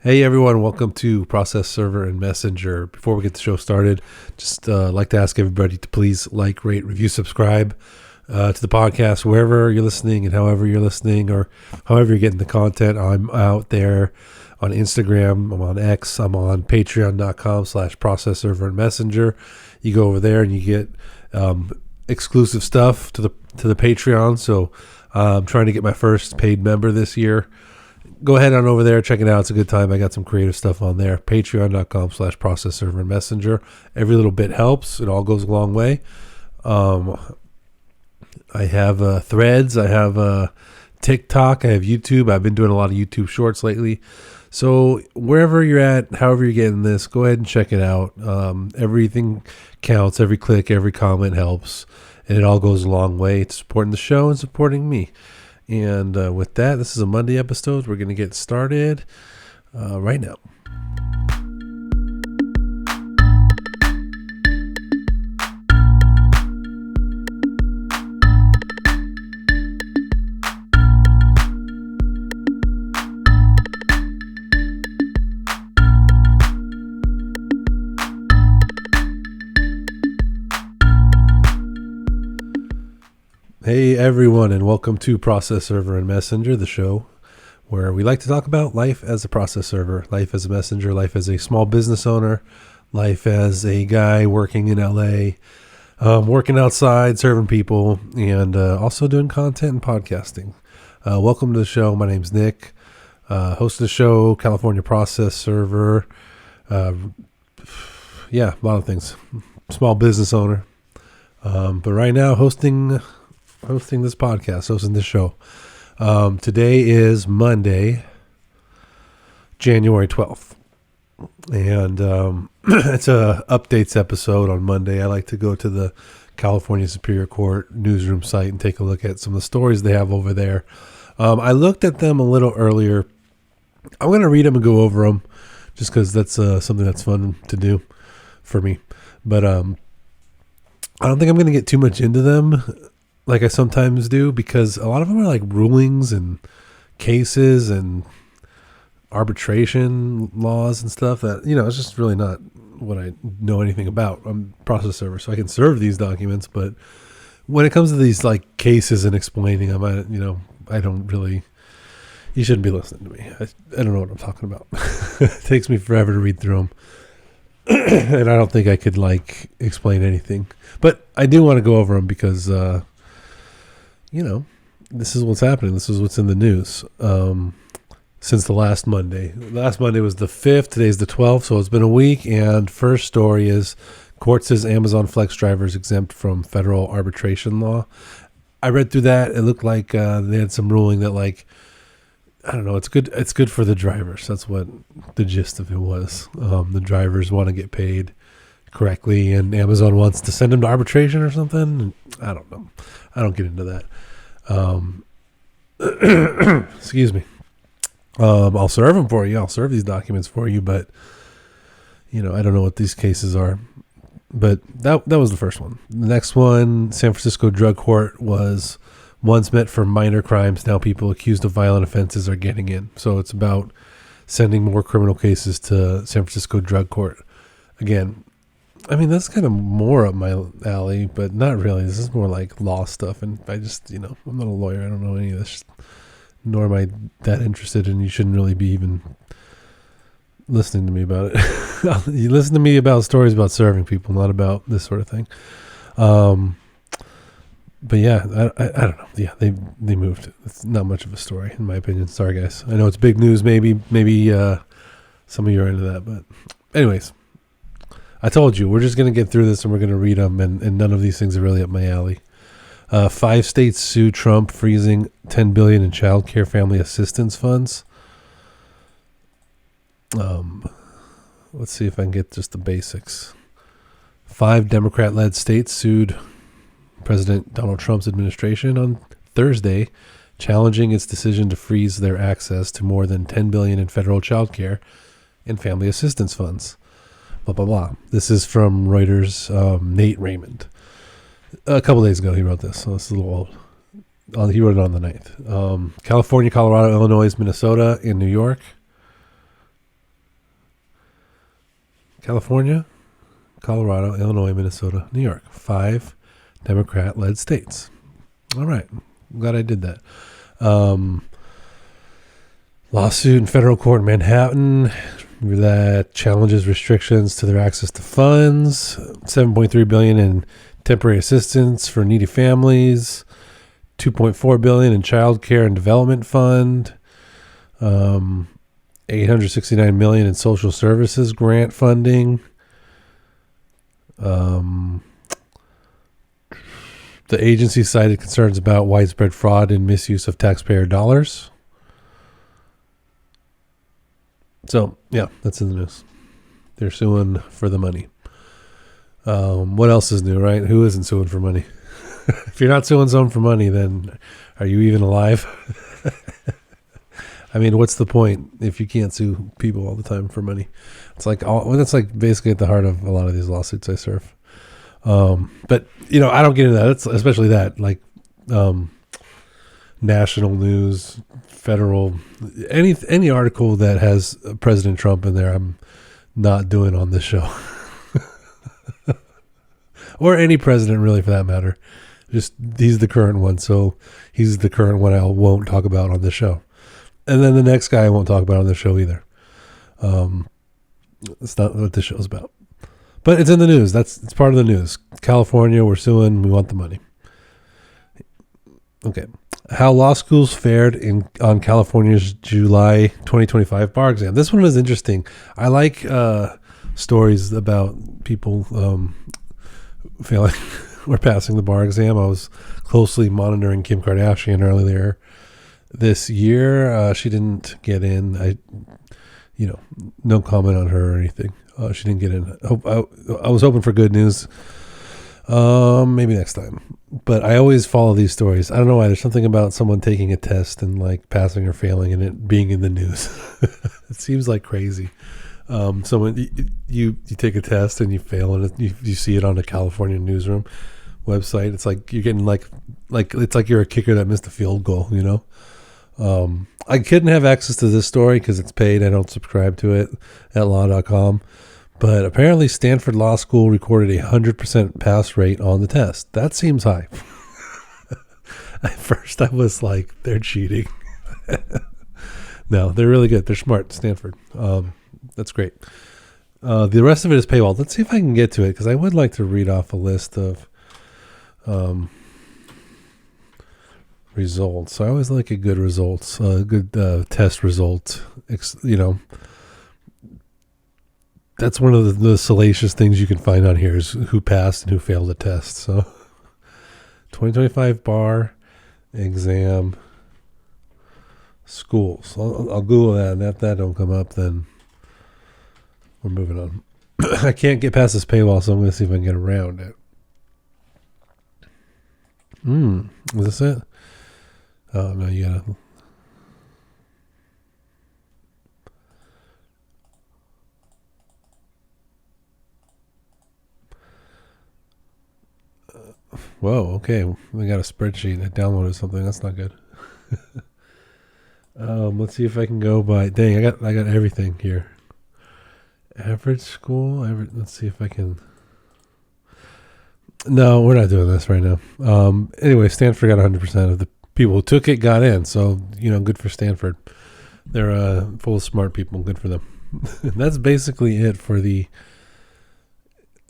Hey everyone, welcome to Process Server and Messenger. Before we get the show started, just like to ask everybody to please like, rate, review, subscribe to the podcast wherever you're listening and however you're listening or however you're getting the content. I'm out there on Instagram, I'm on X, I'm on patreon.com/Process Server and Messenger. You go over there and you get exclusive stuff to the Patreon. So I'm trying to get my first paid member this year. Go ahead on over there, check it out. It's a good time. I got some creative stuff on there. Patreon.com/Process Server and Messenger. Every little bit helps. It all goes a long way. I have Threads. I have TikTok. I have YouTube. I've been doing a lot of YouTube shorts lately. So wherever you're at, however you're getting this, go ahead and check it out. Everything counts. Every click, every comment helps. And it all goes a long way to supporting the show and supporting me. And with that, this is a Monday episode. We're going to get started right now. Hey everyone, and welcome to Process Server and Messenger, the show where we like to talk about life as a process server, life as a messenger, life as a small business owner, life as a guy working in LA, working outside, serving people, and also doing content and podcasting. Welcome to the show. My name's Nick, host of the show, California Process Server. A lot of things. Small business owner. But right now, hosting this podcast, hosting this show. Today is Monday, January 12th. And it's a updates episode on Monday. I like to go to the California Superior Court newsroom site and take a look at some of the stories they have over there. I looked at them a little earlier. I'm going to read them and go over them just because that's something that's fun to do for me. But I don't think I'm going to get too much into them like I sometimes do, because a lot of them are like rulings and cases and arbitration laws and stuff that, it's just really not what I know anything about. I'm a process server, so I can serve these documents, but when it comes to these like cases and explaining them, I don't really, you shouldn't be listening to me. I don't know what I'm talking about. It takes me forever to read through them. And I don't think I could like explain anything, but I do want to go over them because, this is what's happening. This is what's in the news since the last Monday. Last Monday was the 5th. Today's the 12th, so it's been a week. And first story is court says Amazon Flex drivers exempt from federal arbitration law. I read through that. It looked like they had some ruling that, like, I don't know. It's good. It's good for the drivers. That's what the gist of it was. The drivers want to get paid correctly, and Amazon wants to send them to arbitration or something. I don't know. I don't get into that. Excuse me. I'll serve them for you. I'll serve these documents for you, but I don't know what these cases are. But that was the first one. The next one, San Francisco drug court was once meant for minor crimes. Now people accused of violent offenses are getting in. So it's about sending more criminal cases to San Francisco drug court. Again, I mean, that's kind of more up my alley, but not really. This is more like law stuff. And I just, I'm not a lawyer. I don't know any of this, nor am I that interested, and you shouldn't really be even listening to me about it. You listen to me about stories about serving people, not about this sort of thing. But yeah, I don't know. Yeah, they moved. It's not much of a story, in my opinion. Sorry, guys. I know it's big news. Maybe some of you are into that. But anyways, I told you, we're just going to get through this and we're going to read them. And none of these things are really up my alley. 5 states sue Trump, freezing $10 billion in child care family assistance funds. Let's see if I can get just the basics. 5 Democrat-led states sued President Donald Trump's administration on Thursday, challenging its decision to freeze their access to more than $10 billion in federal child care and family assistance funds. Blah, blah, blah. This is from Reuters' Nate Raymond. A couple days ago he wrote this, so it's a little old. He wrote it on the 9th. California, Colorado, Illinois, Minnesota, and New York California, Colorado, Illinois, Minnesota, New York. 5 Democrat-led states. All right. I'm glad I did that. Lawsuit in federal court in Manhattan that challenges restrictions to their access to funds. $7.3 billion in temporary assistance for needy families. $2.4 billion in child care and development fund. $869 million in social services grant funding. The agency cited concerns about widespread fraud and misuse of taxpayer dollars. So, yeah, that's in the news. They're suing for the money. What else is new, right? Who isn't suing for money? If you're not suing someone for money, then are you even alive? I mean, what's the point if you can't sue people all the time for money? It's like that's like basically at the heart of a lot of these lawsuits I serve. But I don't get into that. It's especially that like national news, federal, any article that has President Trump in there, I'm not doing on this show. Or any president, really, for that matter. Just he's the current one, so he's the current one I won't talk about on the show. And then the next guy I won't talk about on the show either. It's not what this show's about. But it's in the news. It's part of the news. California, we're suing. We want the money. Okay. How law schools fared on California's July 2025 bar exam. This one was interesting. I like stories about people failing or passing the bar exam. I was closely monitoring Kim Kardashian earlier this year. She didn't get in. No comment on her or anything. She didn't get in. I was hoping for good news. Maybe next time. But I always follow these stories. I don't know why. There's something about someone taking a test and like passing or failing and it being in the news. It seems like crazy. Someone you take a test and you fail and you see it on a California newsroom website. It's like you're getting like it's like you're a kicker that missed a field goal. I couldn't have access to this story because it's paid. I don't subscribe to it at law.com. But apparently Stanford Law School recorded a 100% pass rate on the test. That seems high. At first I was like, they're cheating. No, they're really good. They're smart, Stanford. That's great. The rest of it is paywall. Let's see if I can get to it because I would like to read off a list of results. So I always like a good results, good test result. That's one of the salacious things you can find on here is who passed and who failed the test. So 2025 bar exam schools. I'll Google that, and if that don't come up, then we're moving on. I can't get past this paywall, so I'm going to see if I can get around it. Is this it? Oh, no, you gotta... Whoa, okay. We got a spreadsheet. I downloaded something. That's not good. Let's see if I can go by... Dang, I got everything here. Average school? Let's see if I can... No, we're not doing this right now. Anyway, Stanford got 100% of the people who took it got in. So, good for Stanford. They're full of smart people. Good for them. That's basically it for the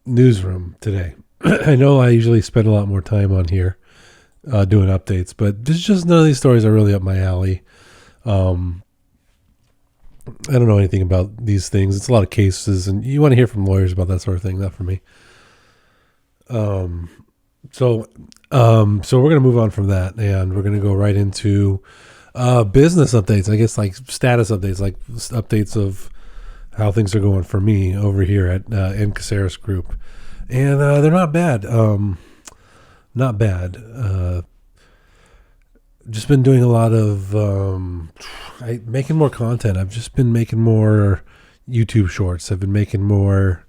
newsroom today. I know I usually spend a lot more time on here doing updates, but there's just none of these stories are really up my alley. I don't know anything about these things. It's a lot of cases, and you want to hear from lawyers about that sort of thing, not for me. So we're going to move on from that, and we're going to go right into business updates, I guess, like status updates, like updates of how things are going for me over here at N. Caceres Group. And they're not bad. Not bad. Just been doing a lot of making more content. I've just been making more YouTube shorts. I've been making more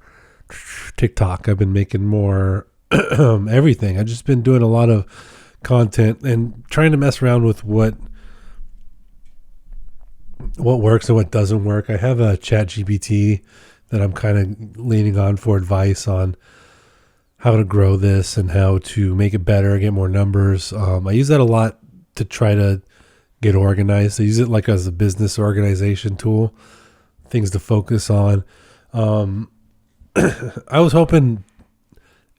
TikTok. I've been making more everything. I've just been doing a lot of content and trying to mess around with what works and what doesn't work. I have a ChatGPT that I'm kind of leaning on for advice on how to grow this and how to make it better, get more numbers. I use that a lot to try to get organized. I use it like as a business organization tool, things to focus on. I was hoping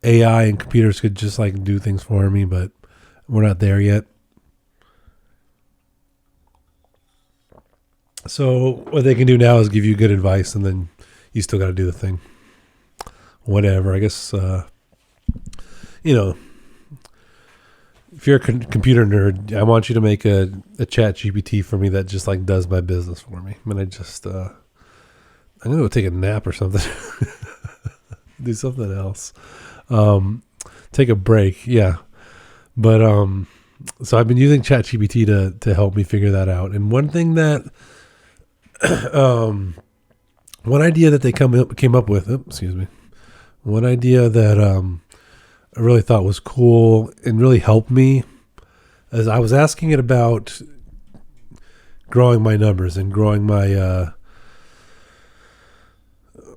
AI and computers could just like do things for me, but we're not there yet. So what they can do now is give you good advice, and then you still got to do the thing. Whatever. I guess, if you're a computer nerd, I want you to make a chat GPT for me that just like does my business for me. I mean, I'm going to go take a nap or something. Do something else. Take a break. Yeah. But, so I've been using ChatGPT to help me figure that out. And one thing that, one idea that they came up with, one idea that, I really thought was cool and really helped me as I was asking it about growing my numbers and growing my,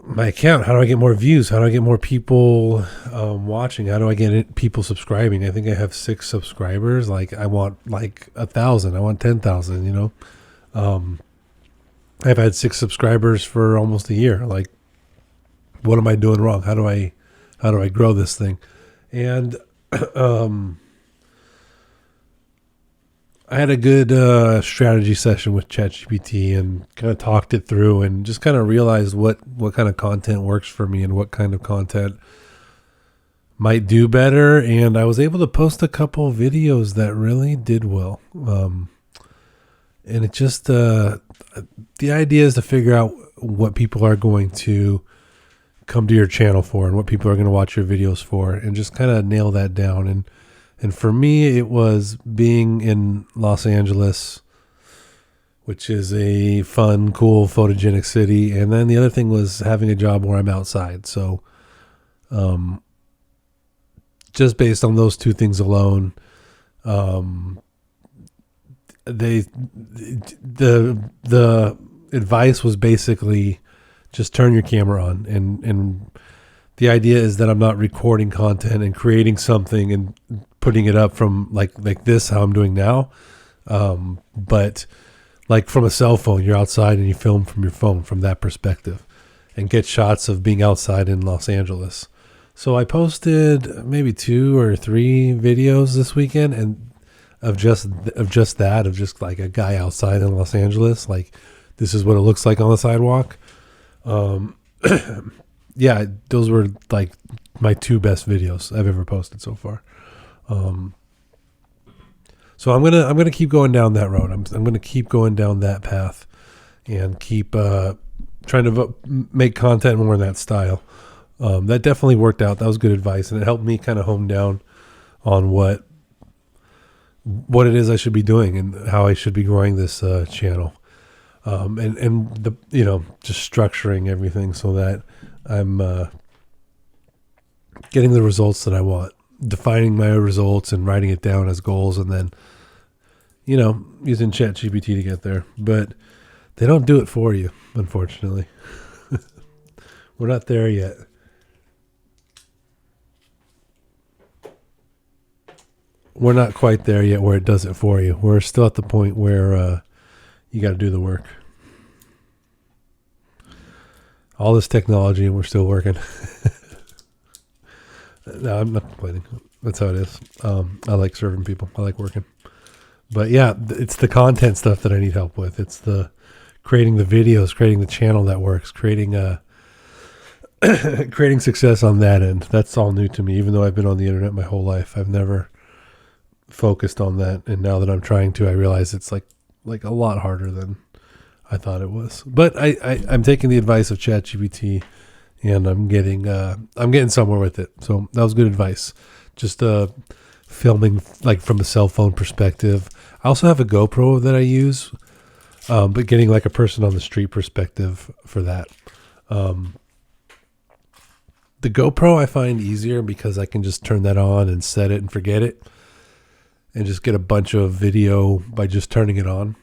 my account. How do I get more views? How do I get more people watching? How do I get people subscribing? I think I have 6 subscribers. Like I want like 1,000. I want 10,000. I've had 6 subscribers for almost a year. Like, what am I doing wrong? How do I grow this thing? And I had a good strategy session with ChatGPT and kind of talked it through and just kind of realized what kind of content works for me and what kind of content might do better. And I was able to post a couple videos that really did well. And it just, the idea is to figure out what people are going to come to your channel for and what people are going to watch your videos for and just kind of nail that down. And for me, it was being in Los Angeles, which is a fun, cool, photogenic city. And then the other thing was having a job where I'm outside. So, just based on those 2 things alone, the advice was basically just turn your camera on. And the idea is that I'm not recording content and creating something and putting it up from like this, how I'm doing now. But like from a cell phone, you're outside and you film from your phone from that perspective and get shots of being outside in Los Angeles. So I posted maybe 2 or 3 videos this weekend and of just like a guy outside in Los Angeles. Like this is what it looks like on the sidewalk. Yeah, those were like my 2 best videos I've ever posted so far. So I'm gonna keep going down that road. I'm gonna keep going down that path, and keep trying to make content more in that style. That definitely worked out. That was good advice, and it helped me kind of hone down on what it is I should be doing and how I should be growing this channel. And the just structuring everything so that I'm getting the results that I want, defining my results and writing it down as goals, and then using ChatGPT to get there. But they don't do it for you, unfortunately. We're not there yet. We're not quite there yet where it does it for you. We're still at the point where you got to do the work. All this technology and we're still working. No, I'm not complaining. That's how it is. I like serving people. I like working. But yeah, it's the content stuff that I need help with. It's the creating the videos, creating the channel that works, creating success on that end. That's all new to me. Even though I've been on the internet my whole life, I've never focused on that. And now that I'm trying to, I realize it's like a lot harder than I thought it was. But I'm taking the advice of ChatGPT, and I'm getting somewhere with it. So that was good advice. Just filming like from a cell phone perspective. I also have a GoPro that I use, but getting like a person on the street perspective for that. The GoPro I find easier because I can just turn that on and set it and forget it, and just get a bunch of video by just turning it on.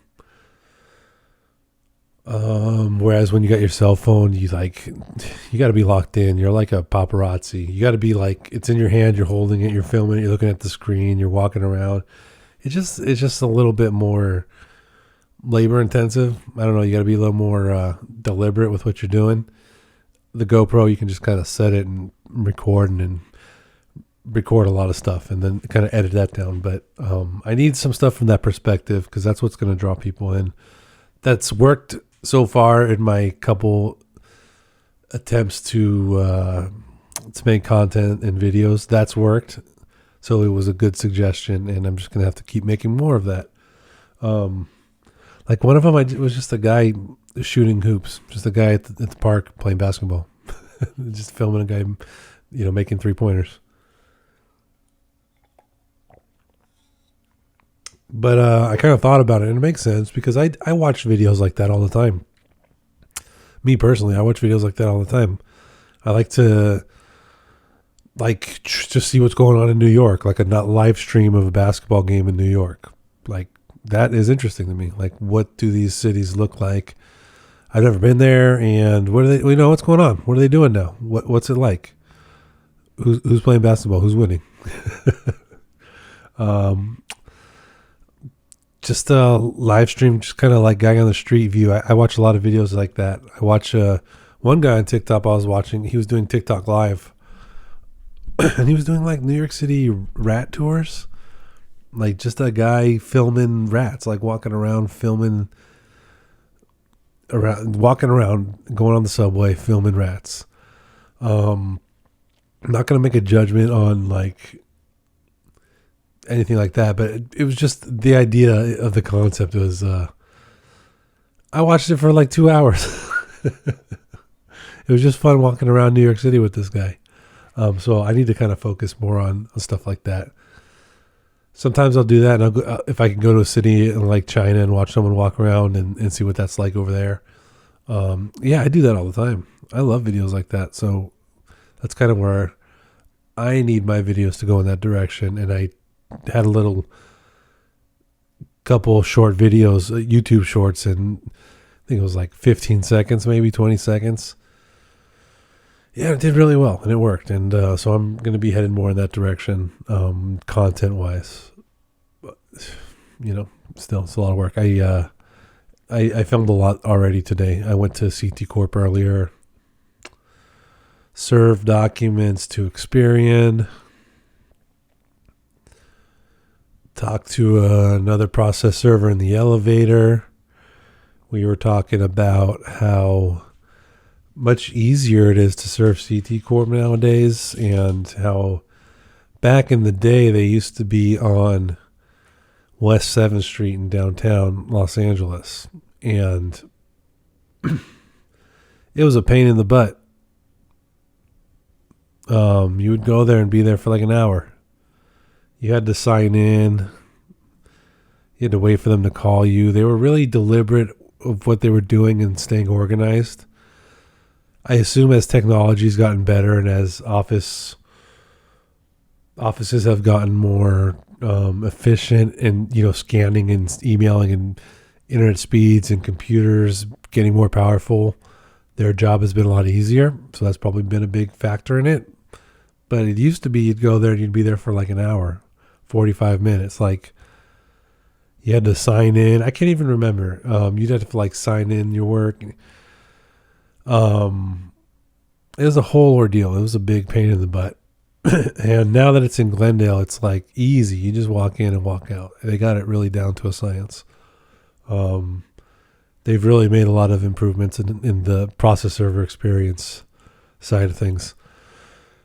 Whereas when you got your cell phone, you got to be locked in. You're like a paparazzi. You got to be like, it's in your hand. You're holding it. You're filming it. You're looking at the screen. You're walking around. It's just a little bit more labor intensive. I don't know. You got to be a little more deliberate with what you're doing. The GoPro, you can just kind of set it and record a lot of stuff and then kind of edit that down. But I need some stuff from that perspective because that's what's going to draw people in. That's worked so far in my couple attempts to make content and videos. That's worked. So it was a good suggestion, and I'm just going to have to keep making more of that. Like one of them, it was just a guy shooting hoops, just a guy at the park playing basketball, just filming a guy, making 3-pointers. But I kind of thought about it, and it makes sense because I watch videos like that all the time. Me personally, I watch videos like that all the time. I like to just see what's going on in New York, like a not live stream of a basketball game in New York. Like that is interesting to me. Like, what do these cities look like? I've never been there, and what are they? What's going on? What are they doing now? What's it like? Who's playing basketball? Who's winning? Just a live stream, just kind of like guy on the street view. I watch a lot of videos like that. I watch one guy on TikTok I was watching. He was doing TikTok live, and he was doing like New York City rat tours. Like just a guy filming rats, like walking around, going on the subway, filming rats. I'm not going to make a judgment on like anything like that, but it was just the idea of the concept was, I watched it for like 2 hours. It was just fun walking around New York City with this guy. So I need to kind of focus more on stuff like that. Sometimes I'll do that, and I'll go, if I can go to a city like China and watch someone walk around and see what that's like over there. I do that all the time. I love videos like that. So that's kind of where I need my videos to go in that direction. And I had a little couple short videos, YouTube shorts, and I think it was like 15 seconds, maybe 20 seconds. Yeah, it did really well, and it worked. And so I'm going to be headed more in that direction, content-wise. But, still, it's a lot of work. I filmed a lot already today. I went to CT Corp earlier, served documents to Experian, talked to another process server in the elevator. We were talking about how much easier it is to serve CT Corp nowadays, and how back in the day they used to be on West 7th Street in downtown Los Angeles, and it was a pain in the butt. You would go there and be there for like an hour. You had to sign in. You had to wait for them to call you. They were really deliberate of what they were doing and staying organized. I assume as technology's gotten better and as offices have gotten more efficient and, scanning and emailing and internet speeds and computers getting more powerful, their job has been a lot easier. So that's probably been a big factor in it. But it used to be you'd go there and you'd be there for like an hour, 45 minutes. Like you had to sign in. I can't even remember. You'd have to like sign in your work. It was a whole ordeal. It was a big pain in the butt. And now that it's in Glendale, it's like easy. You just walk in and walk out. They got it really down to a science. They've really made a lot of improvements in the process server experience side of things.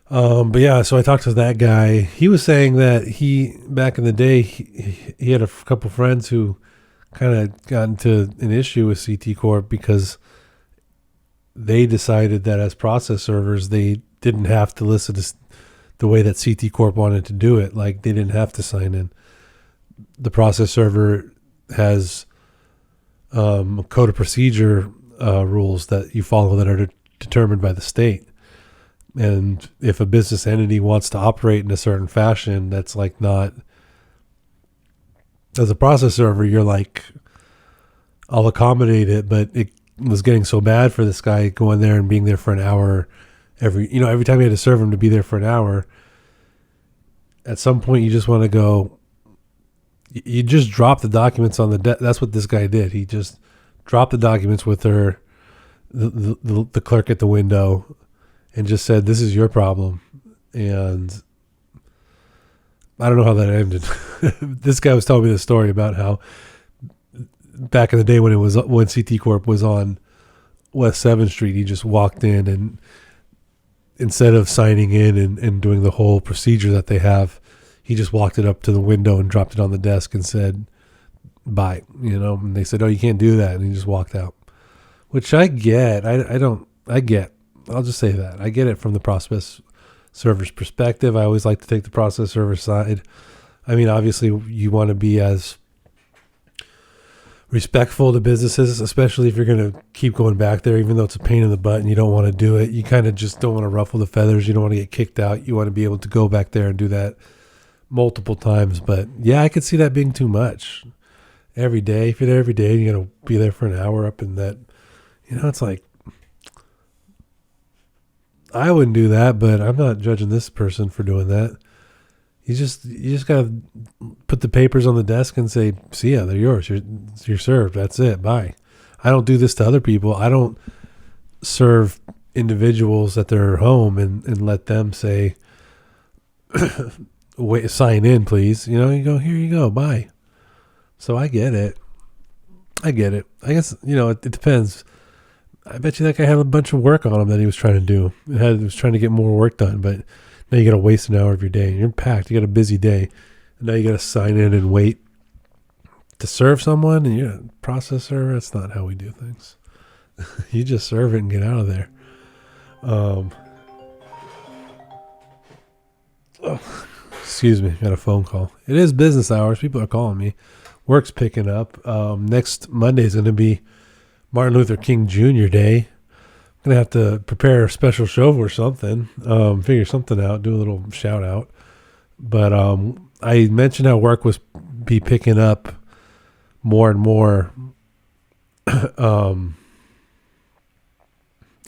So I talked to that guy. He was saying that back in the day, he had a couple friends who kind of got into an issue with CT Corp because they decided that as process servers, they didn't have to listen to the way that CT Corp wanted to do it. Like they didn't have to sign in. The process server has code of procedure rules that you follow that are determined by the state. And if a business entity wants to operate in a certain fashion, that's like not, as a process server, you're like, I'll accommodate it, but it was getting so bad for this guy going there and being there for an hour every time he had to serve him to be there for an hour. At some point, you just want to go. You just drop the documents on the desk. That's what this guy did. He just dropped the documents with her, the clerk at the window, and just said, "This is your problem." And I don't know how that ended. This guy was telling me the story about how back in the day when CT Corp was on West 7th Street, he just walked in and instead of signing in and doing the whole procedure that they have, he just walked it up to the window and dropped it on the desk and said, "Bye." And they said, "Oh, you can't do that." And he just walked out, which I get. I get. I'll just say that. I get it from the process server's perspective. I always like to take the process server side. I mean, obviously you want to be as respectful to businesses, especially if you're going to keep going back there, even though it's a pain in the butt and you don't want to do it. You kind of just don't want to ruffle the feathers. You don't want to get kicked out. You want to be able to go back there and do that multiple times. But yeah, I could see that being too much every day. If you're there every day, you got to be there for an hour up in that, it's like, I wouldn't do that, but I'm not judging this person for doing that. You just got to put the papers on the desk and say, "See ya, they're yours. You're served. That's it. Bye." I don't do this to other people. I don't serve individuals at their home and let them say, "Wait, sign in, please." You go, "Here you go. Bye." So I get it. I guess, it depends. I bet you that guy had a bunch of work on him that he was trying to do. He was trying to get more work done, but now you got to waste an hour of your day. You're packed. You got a busy day. And now you got to sign in and wait to serve someone. And you're a processor. That's not how we do things. You just serve it and get out of there. Excuse me. Got a phone call. It is business hours. People are calling me. Work's picking up. Next Monday is going to be Martin Luther King Jr. Day. I'm going to have to prepare a special show or something, figure something out, do a little shout out. But I mentioned how work was be picking up more and more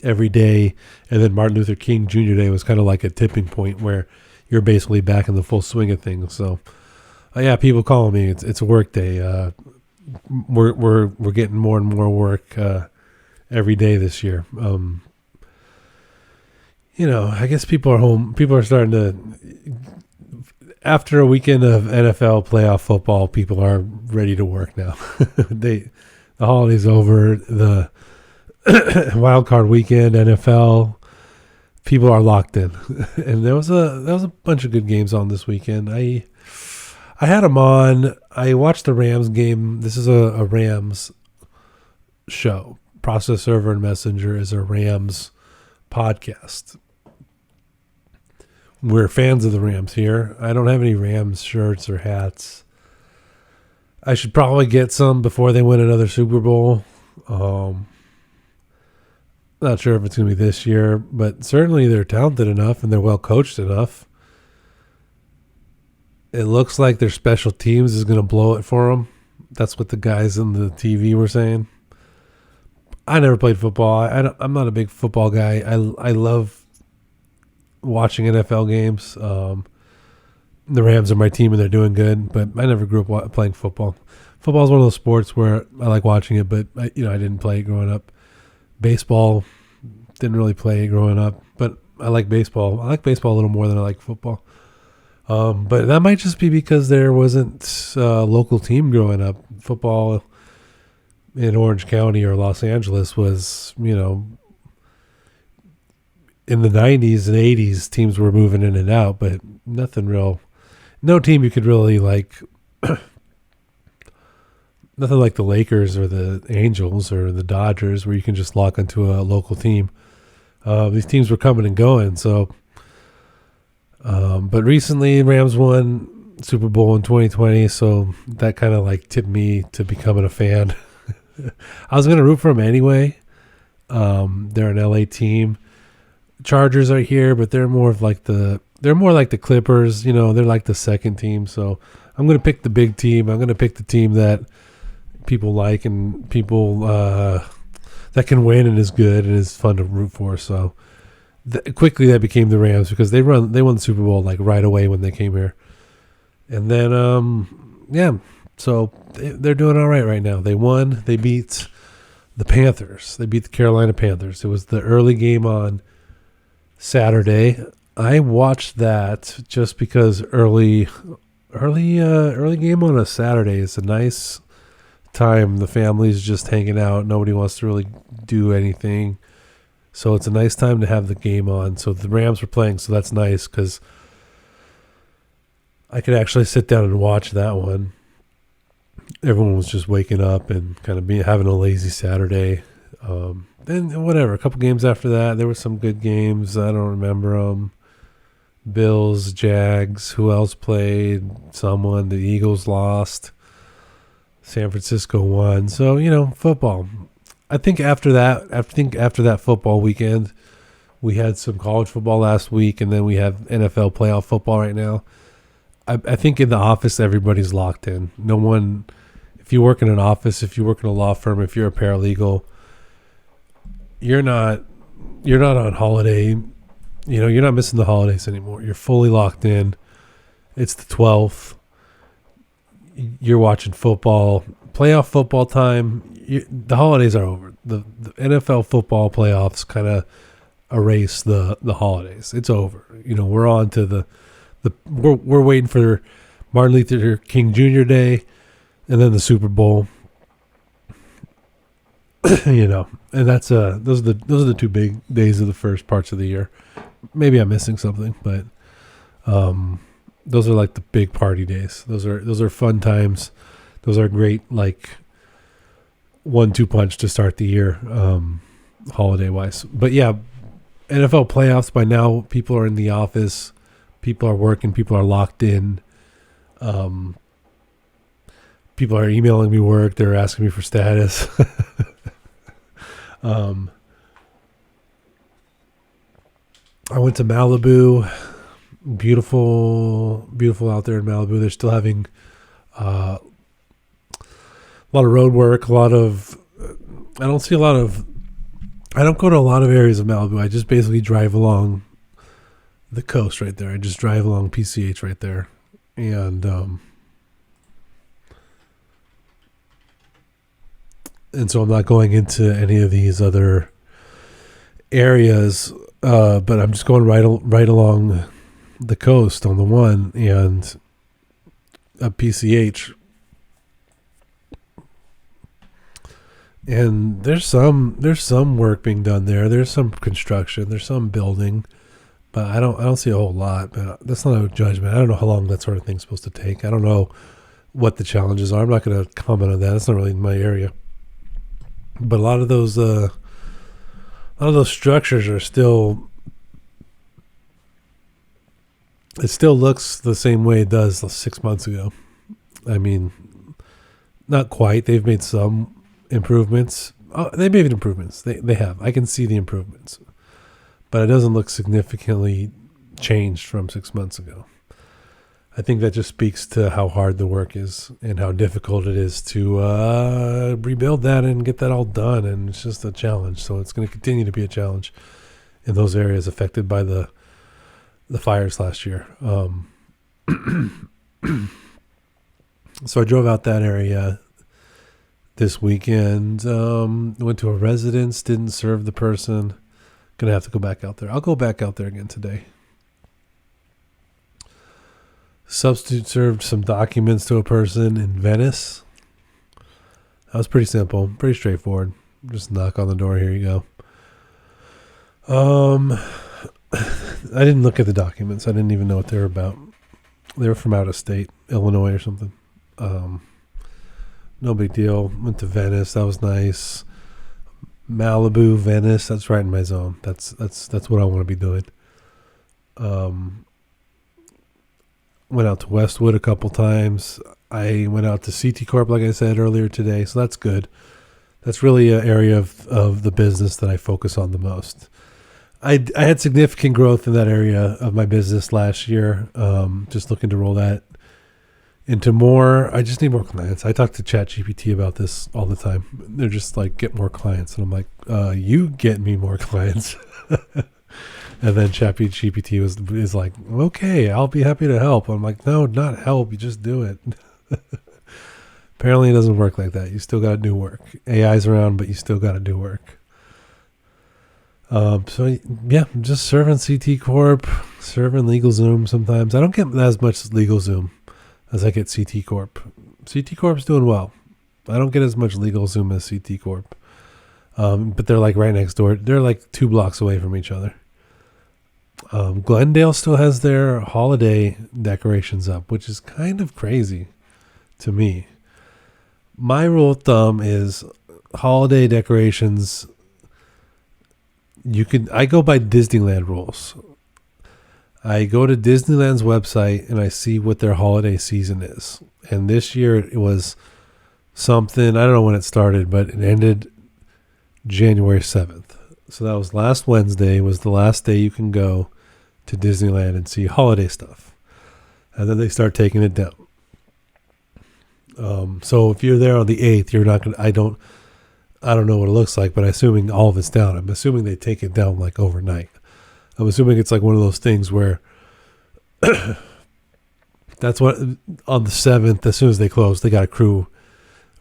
every day. And then Martin Luther King Jr. Day was kind of like a tipping point where you're basically back in the full swing of things. So, yeah, people calling me. It's a work day. We're getting more and more work every day this year. I guess people are home. People are starting to, after a weekend of NFL playoff football, people are ready to work now. The holiday's over. The wild card weekend, NFL, people are locked in. And there was a bunch of good games on this weekend. I had them on. I watched the Rams game. This is a Rams show. Process Server and Messenger is a Rams podcast. We're fans of the Rams here. I don't have any Rams shirts or hats. I should probably get some before they win another Super Bowl. Not sure if it's going to be this year, but certainly they're talented enough and they're well coached enough. It looks like their special teams is going to blow it for them. That's what the guys on the TV were saying. I never played football. I'm not a big football guy. I love watching NFL games. The Rams are my team and they're doing good, but I never grew up playing football. Football is one of those sports where I like watching it, but I didn't play it growing up. Baseball, didn't really play it growing up, but I like baseball. I like baseball a little more than I like football. But that might just be because there wasn't a local team growing up. Football in Orange County or Los Angeles was, in the 90s and 80s, teams were moving in and out, but nothing real. No team you could really like. Nothing like the Lakers or the Angels or the Dodgers where you can just lock into a local team. These teams were coming and going, so. But recently, Rams won Super Bowl in 2020, so that kind of like tipped me to becoming a fan. I was going to root for them anyway. They're an LA team. Chargers are here, but they're more like the Clippers. They're like the second team. So I'm going to pick the big team. I'm going to pick the team that people like and people that can win and is good and is fun to root for. So quickly that became the Rams because they won the Super Bowl like right away when they came here. And then so they're doing all right now. They won. They beat the Panthers. They beat the Carolina Panthers. It was the early game on Saturday. I watched that just because early game on a Saturday is a nice time. The family's just hanging out. Nobody wants to really do anything. So it's a nice time to have the game on. So the Rams were playing, so that's nice because I could actually sit down and watch that one. Everyone was just waking up and kind of having a lazy Saturday. Then whatever, a couple games after that, there were some good games. I don't remember them. Bills, Jags, who else played? Someone. The Eagles lost. San Francisco won. So, football. I think after that football weekend, we had some college football last week, and then we have NFL playoff football right now. I think in the office, everybody's locked in. No one, if you work in an office, if you work in a law firm, if you're a paralegal, you're not on holiday. You're not missing the holidays anymore. You're fully locked in. It's the 12th. You're watching football, playoff football time. The holidays are over. The NFL football playoffs kind of erase the holidays. It's over. We're on to we're waiting for Martin Luther King Jr. Day and then the Super Bowl. And that's those are the two big days of the first parts of the year. Maybe I'm missing something, but those are like the big party days. Those are fun times. Those are great, like 1-2 punch to start the year, holiday wise. But yeah, NFL playoffs by now. People are in the office. People are working. People are locked in. People are emailing me work. They're asking me for status. I went to Malibu. Beautiful out there in Malibu. They're still having a lot of road work. I don't go to a lot of areas of Malibu. I just basically drive along the coast right there. I just drive along PCH right there. And so I'm not going into any of these other areas, but I'm just going right along the coast on the one and a PCH. And there's some work being done there. There's some construction. There's some building, but I don't see a whole lot. But that's not a judgment. I don't know how long that sort of thing's supposed to take. I don't know what the challenges are. I'm not going to comment on that. It's not really in my area. But a lot of those structures are still. It still looks the same way it does 6 months ago. I mean, not quite. They've made some improvements. They made improvements. They have. I can see the improvements, but it doesn't look significantly changed from 6 months ago. I think that just speaks to how hard the work is and how difficult it is to rebuild that and get that all done. And it's just a challenge. So it's going to continue to be a challenge in those areas affected by the fires last year. So I drove out that area this weekend. Went to a residence, didn't serve the person. Gonna have to go back out there. I'll go back out there again today. Substitute served some documents to a person in Venice. That was pretty simple, pretty straightforward. Just knock on the door. Here you go. I didn't look at the documents. I didn't even know what they were about. They were from out of state, Illinois or something. No big deal. Went to Venice. That was nice. Malibu, Venice. That's right in my zone. That's what I want to be doing. Went out to Westwood a couple times. I went out to CT Corp, like I said earlier today. So that's good. That's really an area of the business that I focus on the most. I had significant growth in that area of my business last year. Just looking to roll that into more. I just need more clients. I talk to ChatGPT about this all the time. They're just like, get more clients. And I'm like, you get me more clients. And then ChatGPT is like, okay, I'll be happy to help. I'm like, no, not help. You just do it. Apparently it doesn't work like that. You still got to do work. AI's around, but you still got to do work. So yeah, I'm just serving CT Corp, serving LegalZoom sometimes. I don't get as much LegalZoom as I get CT Corp. CT Corp's doing well. I don't get as much LegalZoom as CT Corp. But they're like right next door. They're like 2 blocks away from each other. Glendale still has their holiday decorations up, which is kind of crazy to me. My rule of thumb is holiday decorations. I go by Disneyland rules. I go to Disneyland's website and I see what their holiday season is. And this year it was something, I don't know when it started, but it ended January 7th. So that was last Wednesday, was the last day you can go to Disneyland and see holiday stuff. And then they start taking it down. So if you're there on the 8th, you're not going to, I don't know what it looks like, but I'm assuming all of it's down. I'm assuming they take it down like overnight. I'm assuming it's like one of those things where that's what, on the 7th, as soon as they close, they got a crew,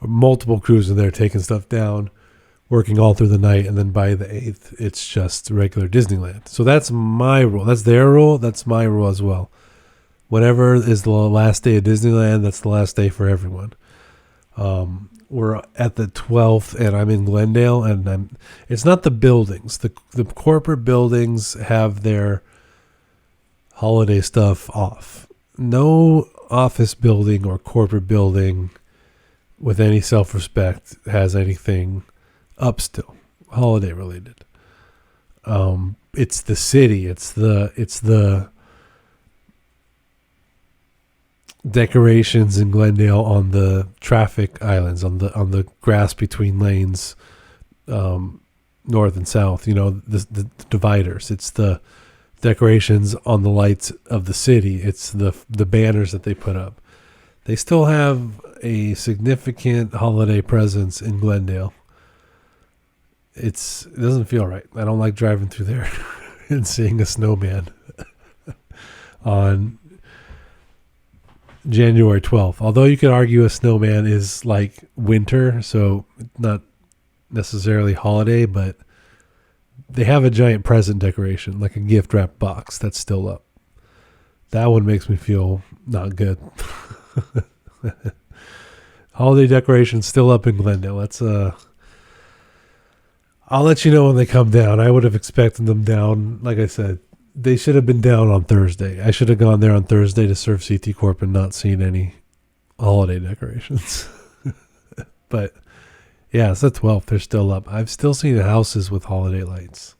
multiple crews in there taking stuff down, working all through the night, and then by the 8th, it's just regular Disneyland. So that's my rule. That's their rule. That's my rule as well. Whenever is the last day of Disneyland, that's the last day for everyone. We're at the 12th, and I'm in Glendale, and it's not the buildings. The corporate buildings have their holiday stuff off. No office building or corporate building with any self-respect has anything up still, holiday related. It's the city. It's the decorations in Glendale on the traffic islands, on the grass between lanes, north and south. You know, the dividers. It's the decorations on the lights of the city. It's the banners that they put up. They still have a significant holiday presence in Glendale. It doesn't feel right. I don't like driving through there and seeing a snowman on January 12th. Although you could argue a snowman is like winter, so not necessarily holiday, but they have a giant present decoration, like a gift wrap box that's still up. That one makes me feel not good. Holiday decorations still up in Glendale. That's I'll let you know when they come down. I would have expected them down. Like I said, they should have been down on Thursday. I should have gone there on Thursday to serve CT Corp and not seen any holiday decorations. But yeah, it's the 12th. They're still up. I've still seen houses with holiday lights.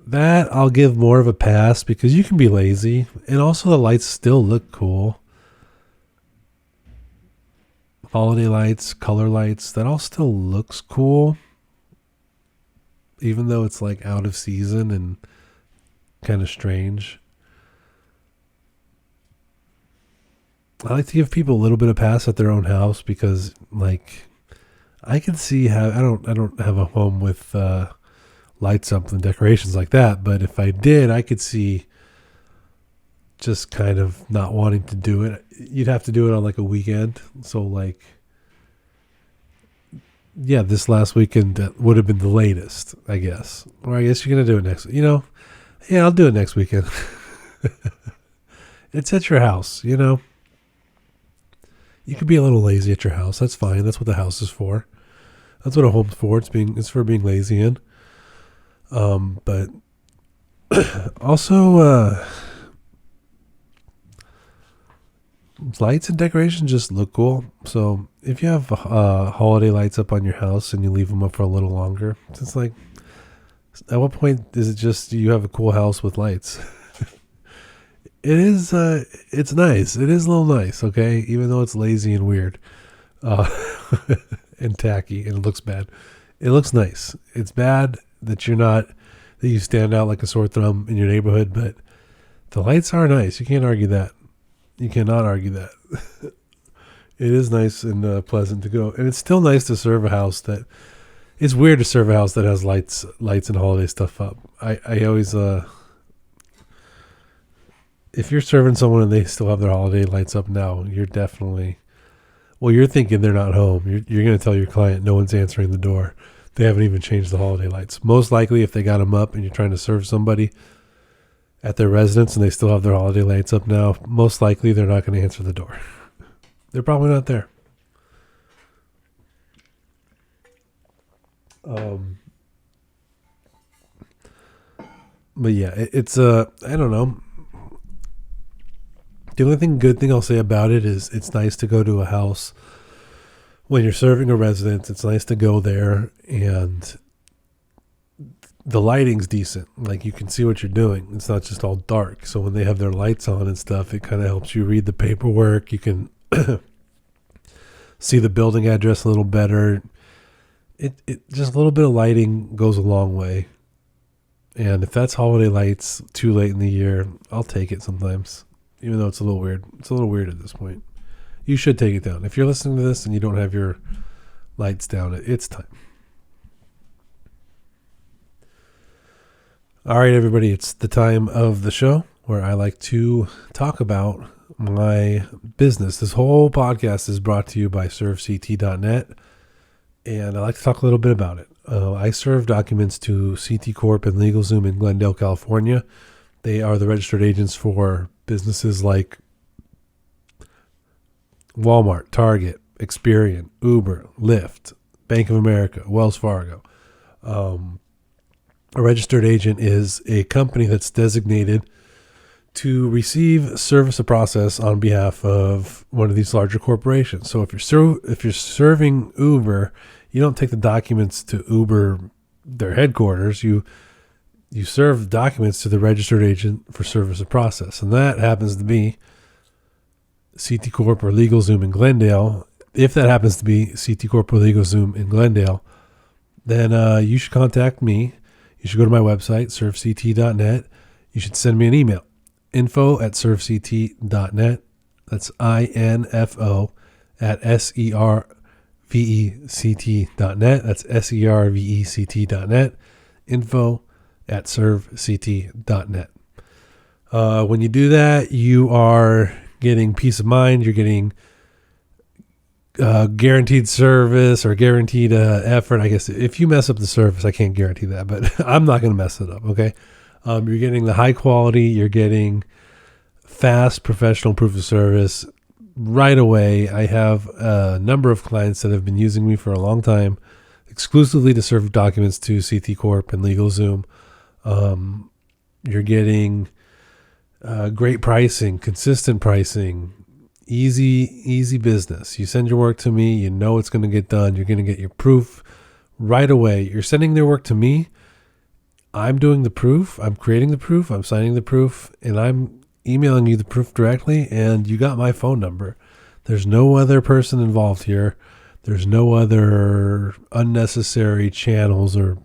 That I'll give more of a pass because you can be lazy. And also the lights still look cool. Holiday lights, color lights, that all still looks cool. Even though it's like out of season and kind of strange. I like to give people a little bit of pass at their own house because like I can see how I don't have a home with lights up and decorations like that, but if I did, I could see just kind of not wanting to do it. You'd have to do it on like a weekend. So like, yeah, this last weekend would have been the latest, I guess. Or I guess you're going to do it next, yeah, I'll do it next weekend. It's at your house, You could be a little lazy at your house. That's fine. That's what the house is for. That's what a home's for. It's for being lazy in. But also, lights and decorations just look cool. So if you have holiday lights up on your house and you leave them up for a little longer, it's like, at what point is it just you have a cool house with lights? It is, it's nice. It is a little nice, okay? Even though it's lazy and weird and tacky and it looks bad. It looks nice. It's bad that that you stand out like a sore thumb in your neighborhood, but the lights are nice. You can't argue that. You cannot argue that. It is nice and pleasant to go, and it's still nice to serve a house that. It's weird to serve a house that has lights and holiday stuff up. I always if you're serving someone and they still have their holiday lights up now, you're definitely you're thinking they're not home. You're going to tell your client no one's answering the door. They haven't even changed the holiday lights. Most likely, if they got them up and you're trying to serve somebody at their residence and they still have their holiday lights up now, most likely they're not going to answer the door. They're probably not there. But yeah, it's I don't know. The only good thing I'll say about it is it's nice to go to a house when you're serving a residence. It's nice to go there and the lighting's decent. Like you can see what you're doing. It's not just all dark. So when they have their lights on and stuff, it kind of helps you read the paperwork. You can see the building address a little better. It just a little bit of lighting goes a long way. And if that's holiday lights too late in the year, I'll take it sometimes. Even though it's a little weird. It's a little weird at this point. You should take it down. If you're listening to this and you don't have your lights down, it's time. All right, everybody. It's the time of the show where I like to talk about my business. This whole podcast is brought to you by servect.net. And I like to talk a little bit about it. I serve documents to CT Corp and LegalZoom in Glendale, California. They are the registered agents for businesses like Walmart, Target, Experian, Uber, Lyft, Bank of America, Wells Fargo. A registered agent is a company that's designated to receive service of process on behalf of one of these larger corporations. So if you're serving Uber, you don't take the documents to Uber, their headquarters. You serve documents to the registered agent for service of process, and that happens to be CT Corp or LegalZoom in Glendale. If that happens to be CT Corp or LegalZoom in Glendale, then you should contact me. You should go to my website, servect.net. You should send me an email, info@servect.net. That's info at servect.net. That's servect.net. info@servect.net. When you do that, you are getting peace of mind. You're getting guaranteed service or guaranteed effort. I guess if you mess up the service, I can't guarantee that, but I'm not going to mess it up. Okay. You're getting the high quality. You're getting fast, professional proof of service right away. I have a number of clients that have been using me for a long time, exclusively to serve documents to CT Corp and LegalZoom. You're getting great pricing, consistent pricing, easy business. You send your work to me, you know it's going to get done. You're going to get your proof right away. You're sending their work to me. I'm doing the proof. I'm creating the proof. I'm signing the proof, and I'm emailing you the proof directly, and you got my phone number. There's no other person involved here. There's no other unnecessary channels or,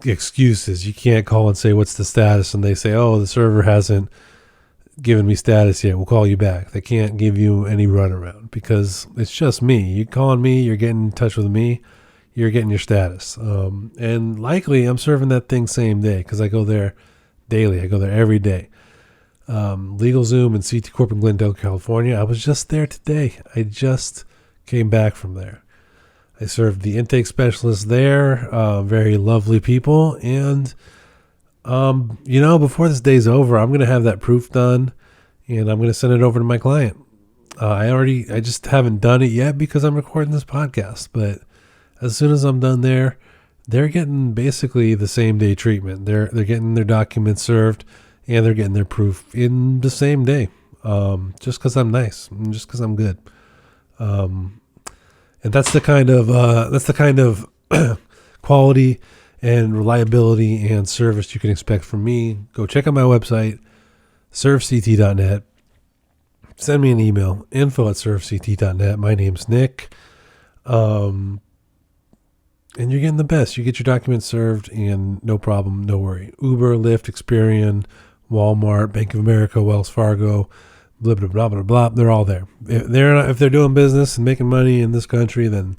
excuses. You can't call and say, what's the status? And they say, oh, the server hasn't given me status yet. We'll call you back. They can't give you any runaround because it's just me. You calling me, you're getting in touch with me, you're getting your status. And likely I'm serving that thing same day because I go there daily. I go there every day. LegalZoom and CT Corp in Glendale, California. I was just there today. I just came back from there. I served the intake specialist there. Very lovely people. And, before this day's over, I'm going to have that proof done and I'm going to send it over to my client. I just haven't done it yet because I'm recording this podcast. But as soon as I'm done there, they're getting basically the same day treatment. They're getting their documents served and they're getting their proof in the same day. Just because I'm nice and just because I'm good. And that's the kind of quality and reliability and service you can expect from me. Go check out my website, servect.net. Send me an email, info@servect.net. My name's Nick. And you're getting the best. You get your documents served and no problem, no worry. Uber, Lyft, Experian, Walmart, Bank of America, Wells Fargo, blah, blah, blah, blah, blah. They're all there. If they're doing business and making money in this country, then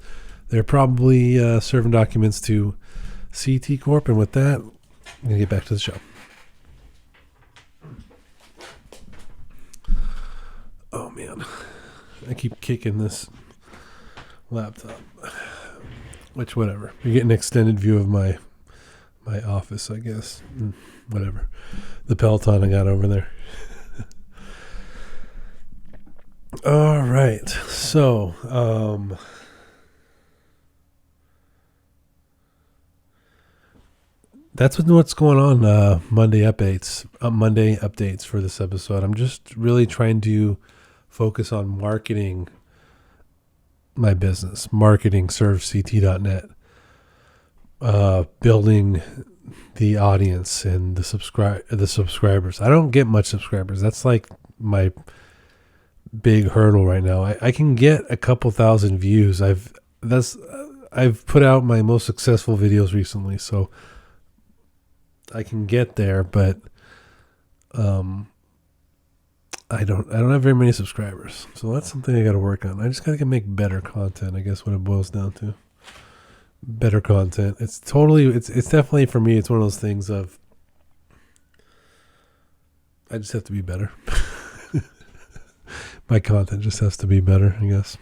they're probably serving documents to CT Corp. And with that, I'm going to get back to the show. Oh, man. I keep kicking this laptop. Which, whatever. You get an extended view of my office, I guess. Whatever. The Peloton I got over there. All right. So, that's what's going on. Monday updates for this episode. I'm just really trying to focus on marketing my business, marketing servect.net, building the audience and the subscribers. I don't get much subscribers. That's like my big hurdle right now. I can get a couple thousand views. I've put out my most successful videos recently, so I can get there, but I don't have very many subscribers. So that's something I got to work on. I just got to make better content, I guess, what it boils down to. Better content. It's definitely, for me, it's one of those things of I just have to be better. My content just has to be better, I guess.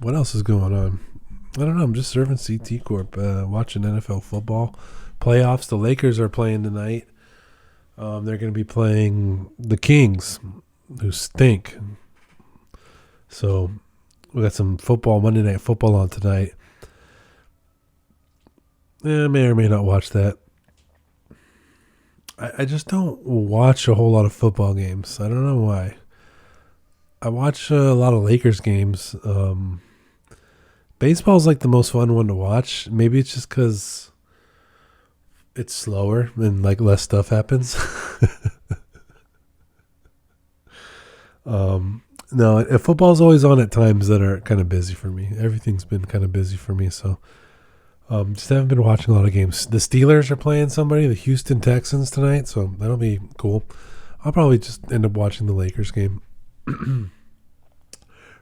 What else is going on? I don't know. I'm just serving CT Corp, watching NFL football playoffs. The Lakers are playing tonight. They're going to be playing the Kings, who stink. So we got some football, Monday Night Football on tonight. I may or may not watch that. I just don't watch a whole lot of football games. I don't know why. I watch a lot of Lakers games. Baseball's like the most fun one to watch. Maybe it's just because it's slower and like less stuff happens. No, football's always on at times that are kind of busy for me. Everything's been kind of busy for me, so just haven't been watching a lot of games. The Steelers are playing somebody, the Houston Texans tonight, so that'll be cool. I'll probably just end up watching the Lakers game.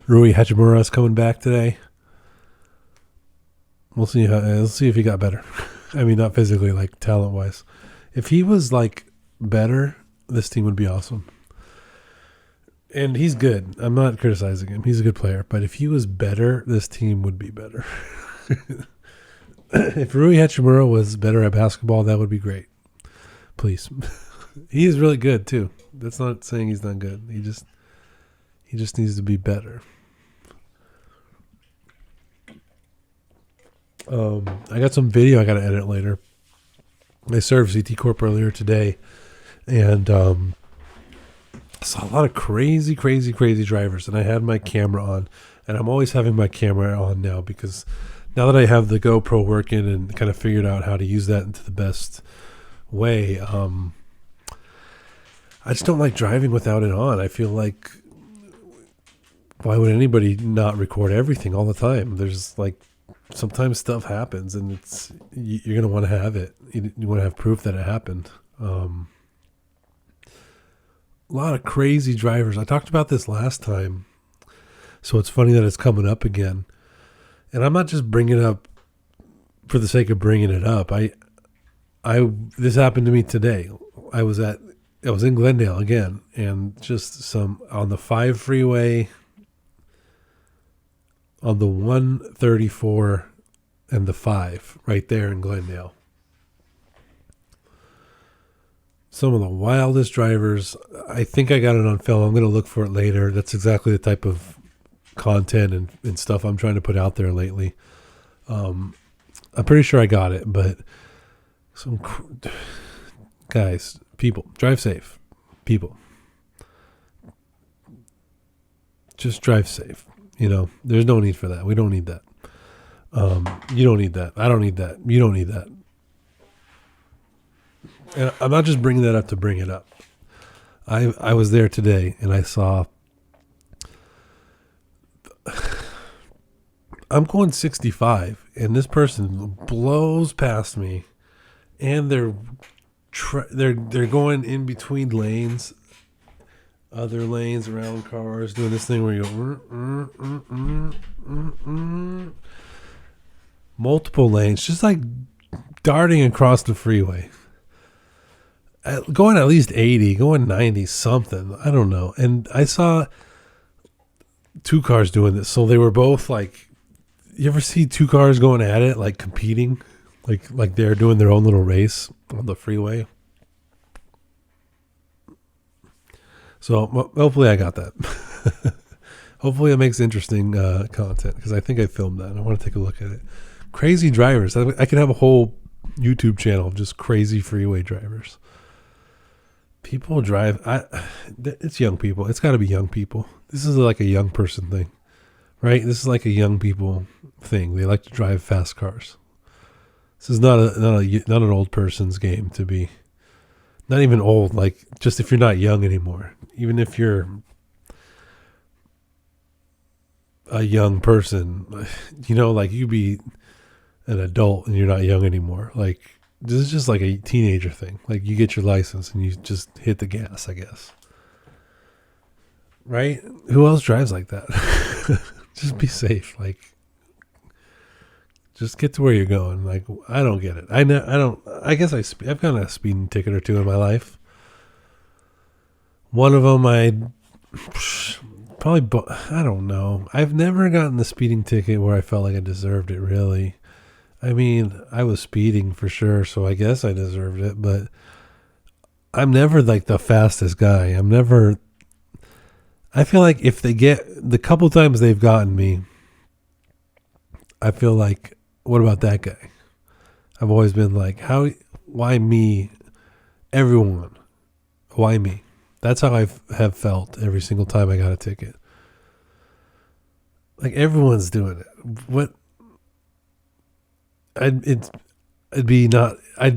Rui Hachimura is coming back today. We'll see if he got better. I mean, not physically, like talent-wise. If he was like better, this team would be awesome. And he's good. I'm not criticizing him. He's a good player. But if he was better, this team would be better. If Rui Hachimura was better at basketball, that would be great. Please. He is really good too. That's not saying he's not good. He just needs to be better. I got some video I got to edit later. I served CT Corp earlier today, and saw a lot of crazy drivers, and I had my camera on, and I'm always having my camera on now because now that I have the GoPro working and kind of figured out how to use that into the best way, I just don't like driving without it on. I feel like, why would anybody not record everything all the time? There's like, sometimes stuff happens and you're going to want to have it. You want to have proof that it happened. A lot of crazy drivers. I talked about this last time, so it's funny that it's coming up again. And I'm not just bringing it up for the sake of bringing it up. This happened to me today. I was in Glendale again, and just on the 5 freeway, on the 134 and the 5 right there in Glendale. Some of the wildest drivers. I think I got it on film. I'm going to look for it later. That's exactly the type of content and stuff I'm trying to put out there lately. I'm pretty sure I got it, but guys, people, drive safe. People, just drive safe. There's no need for that. We don't need that. You don't need that. I don't need that. You don't need that. And I'm not just bringing that up to bring it up. I was there today and I saw I'm going 65, and this person blows past me, and they're going in between lanes, other lanes around cars, doing this thing where you go multiple lanes, just like darting across the freeway, going at least 80, going 90 something, I don't know. And I saw two cars doing this, so they were both like, you ever see two cars going at it, like competing, like they're doing their own little race on the freeway? So hopefully I got that. Hopefully it makes interesting content, because I think I filmed that. I want to take a look at it. Crazy drivers. I could have a whole YouTube channel of just crazy freeway drivers. People drive. It's young people. It's got to be young people. This is like a young person thing, right? This is like a young people thing. They like to drive fast cars. This is not an old person's game to be. Not even old. Like, just if you're not young anymore. Even if you're a young person, like you be an adult and you're not young anymore. Like, this is just like a teenager thing. Like, you get your license and you just hit the gas, I guess. Right? Who else drives like that? Just be safe. Like, just get to where you're going. Like, I don't get it. I don't. I guess I've gotten a speeding ticket or two in my life. One of them I don't know. I've never gotten the speeding ticket where I felt like I deserved it, really. I mean, I was speeding for sure, so I guess I deserved it, but I'm never like the fastest guy. I feel like if they get the couple times they've gotten me, I feel like, what about that guy? I've always been like, why me? Everyone, why me? That's how I have felt every single time I got a ticket. Like, everyone's doing it. What? It'd be not. I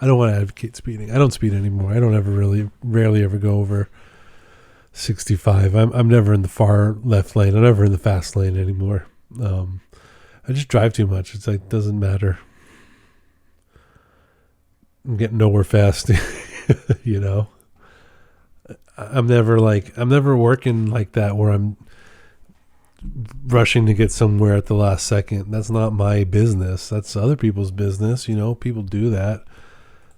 don't want to advocate speeding. I don't speed anymore. I don't rarely ever go over 65. I'm never in the far left lane. I'm never in the fast lane anymore. I just drive too much. It's like, doesn't matter. I'm getting nowhere fast. I'm never working like that where I'm rushing to get somewhere at the last second. That's not my business. That's other people's business. People do that.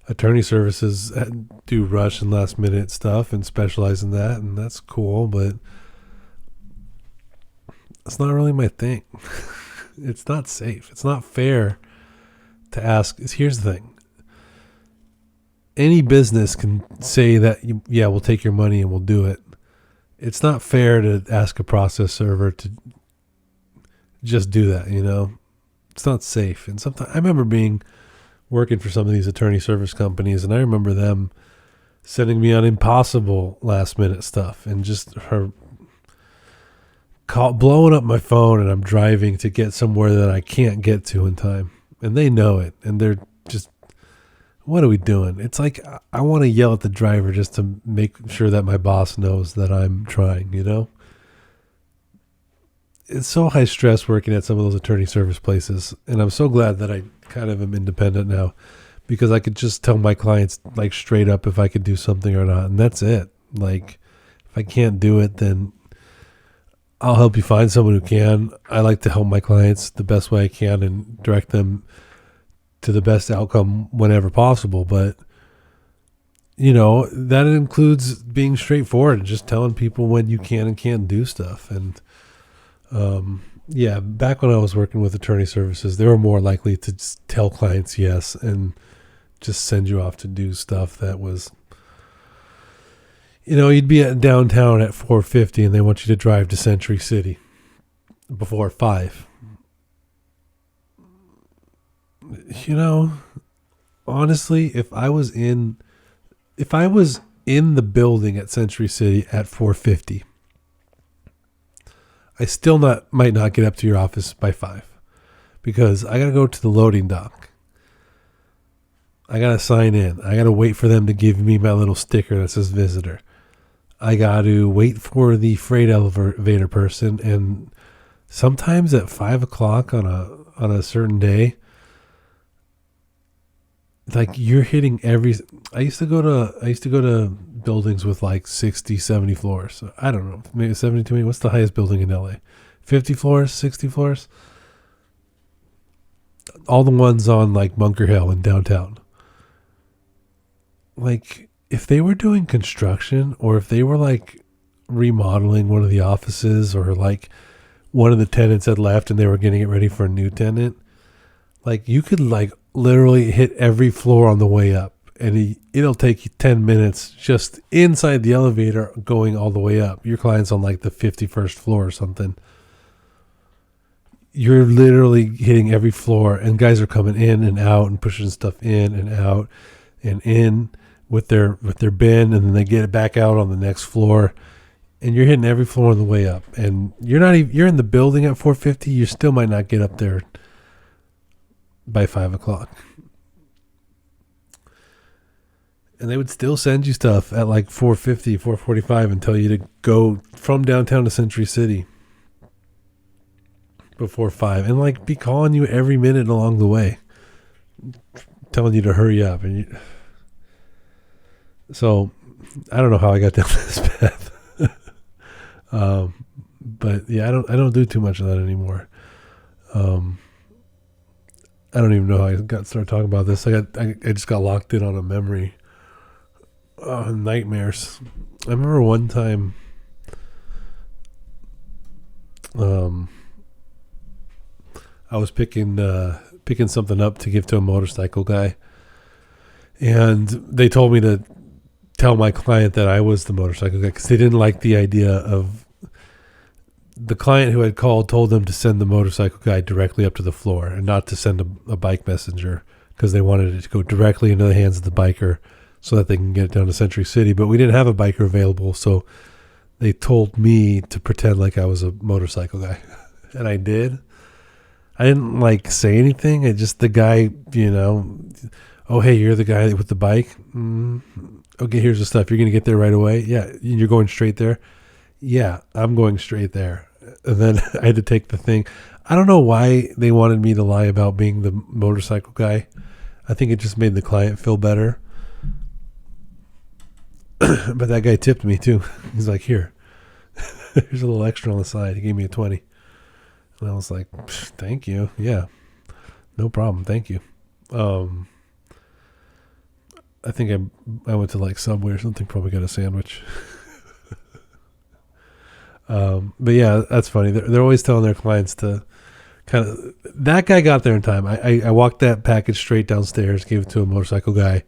Attorney services do rush and last minute stuff and specialize in that, and that's cool, but it's not really my thing. It's not safe. It's not fair to ask. Here's the thing. Any business can say that, we'll take your money and we'll do it. It's not fair to ask a process server to just do that, It's not safe. And sometimes I remember working for some of these attorney service companies, and I remember them sending me on impossible last minute stuff, and just her blowing up my phone, and I'm driving to get somewhere that I can't get to in time. And they know it, and they're just, what are we doing? It's like, I want to yell at the driver just to make sure that my boss knows that I'm trying, It's so high stress working at some of those attorney service places. And I'm so glad that I kind of am independent now, because I could just tell my clients, like, straight up if I could do something or not. And that's it. Like, if I can't do it, then I'll help you find someone who can. I like to help my clients the best way I can and direct them to the best outcome whenever possible. But, that includes being straightforward and just telling people when you can and can't do stuff. And, back when I was working with attorney services, they were more likely to just tell clients yes and just send you off to do stuff that was, you'd be at downtown at 4:50 and they want you to drive to Century City before 5. Honestly, if I was in the building at Century City at 4:50, I still might not get up to your office by 5, because I got to go to the loading dock. I got to sign in. I got to wait for them to give me my little sticker that says visitor. I got to wait for the freight elevator person, and sometimes at 5 o'clock on a certain day, like you're hitting every. I used to go to buildings with like 60, 70 floors. I don't know, maybe 72. What's the highest building in LA? 50 floors, 60 floors. All the ones on like Bunker Hill in downtown. Like if they were doing construction, or if they were like remodeling one of the offices, or like one of the tenants had left and they were getting it ready for a new tenant, like you could like literally hit every floor on the way up, and it'll take you 10 minutes just inside the elevator going all the way up. Your client's on like the 51st floor or something. You're literally hitting every floor, and guys are coming in and out and pushing stuff in and out and in with their bin, and then they get it back out on the next floor, and you're hitting every floor on the way up. And you're in the building at 4:50. You still might not get up there by 5 o'clock. And they would still send you stuff at like 4:50, 4:45 and tell you to go from downtown to Century City before 5, and like be calling you every minute along the way, telling you to hurry up. And so I don't know how I got down this path. But yeah, I don't do too much of that anymore. I don't even know how I started talking about this. I just got locked in on a memory. Nightmares. I remember one time, I was picking something up to give to a motorcycle guy, and they told me to tell my client that I was the motorcycle guy, because they didn't like the idea of the client who had called told them to send the motorcycle guy directly up to the floor and not to send a bike messenger, because they wanted it to go directly into the hands of the biker so that they can get it down to Century City. But we didn't have a biker available, so they told me to pretend like I was a motorcycle guy. And I did. I didn't like say anything. The guy, oh, hey, you're the guy with the bike. Okay, here's the stuff. You're going to get there right away. Yeah. You're going straight there. Yeah, I'm going straight there. And then I had to take the thing. I don't know why they wanted me to lie about being the motorcycle guy. I think it just made the client feel better. But that guy tipped me too. He's like, here, here's a little extra on the side. He gave me a 20. And I was like, thank you. Yeah, no problem. Thank you. I think I went to like Subway or something, probably got a sandwich. But yeah, that's funny. They're always telling their clients to kind of, that guy got there in time. I walked that package straight downstairs, gave it to a motorcycle guy.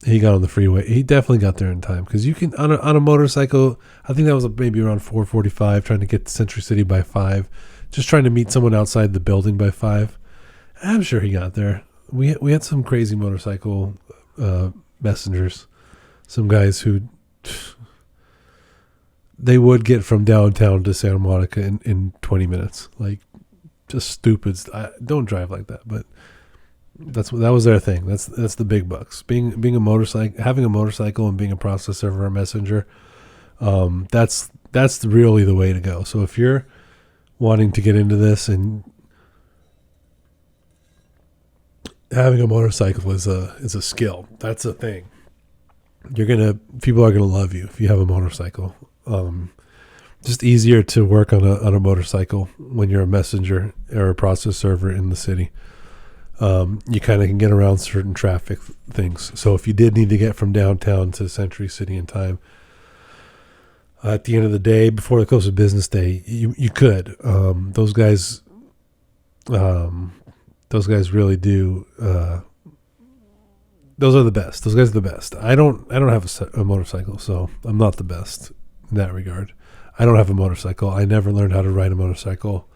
He got on the freeway. He definitely got there in time, because you can on a motorcycle. I think that was maybe around 4:45, trying to get to Century City by 5, just trying to meet someone outside the building by 5. I'm sure he got there. We had some crazy motorcycle messengers, some guys who they would get from downtown to Santa Monica in 20 minutes, like just stupid. Don't drive like that, but that was their thing. That's the big bucks. Being a motorcycle, having a motorcycle, and being a process server or messenger. That's really the way to go. So if you're wanting to get into this, and having a motorcycle is a skill. That's a thing. People are gonna love you if you have a motorcycle. Just easier to work on a motorcycle when you're a messenger or a process server in the city. You kind of can get around certain traffic things. So if you did need to get from downtown to Century City in time, at the end of the day, before the close of business day, you could. Those guys really do. Those are the best. Those guys are the best. I don't have a motorcycle, so I'm not the best in that regard. I don't have a motorcycle. I never learned how to ride a motorcycle.